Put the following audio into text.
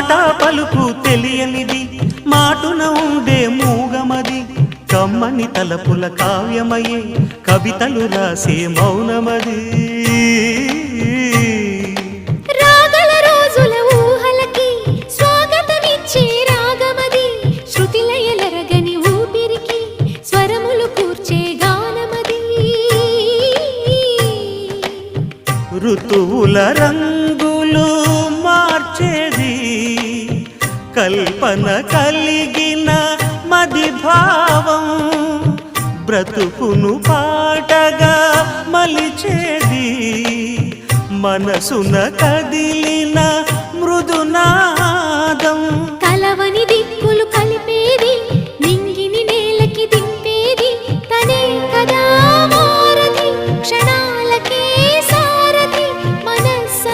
మాట పలుకు తెలియనిది మాటున ఉండే మూగమది కమ్మని తలపుల కావ్యమయే కవితలు రాసే మౌనమది రాగల రోజుల ఊహలకి స్వాగతమిచ్చే రాగమది శృతిలయలరగని ఊపిరికి స్వరములు కూర్చే గానమది ఋతువుల రంగులు మార్చేది కల్పన కలిగిన మది భావం బ్రతుకును పాటగా మలిచేది మనసున కదిలిన మృదునాదం కలవనిది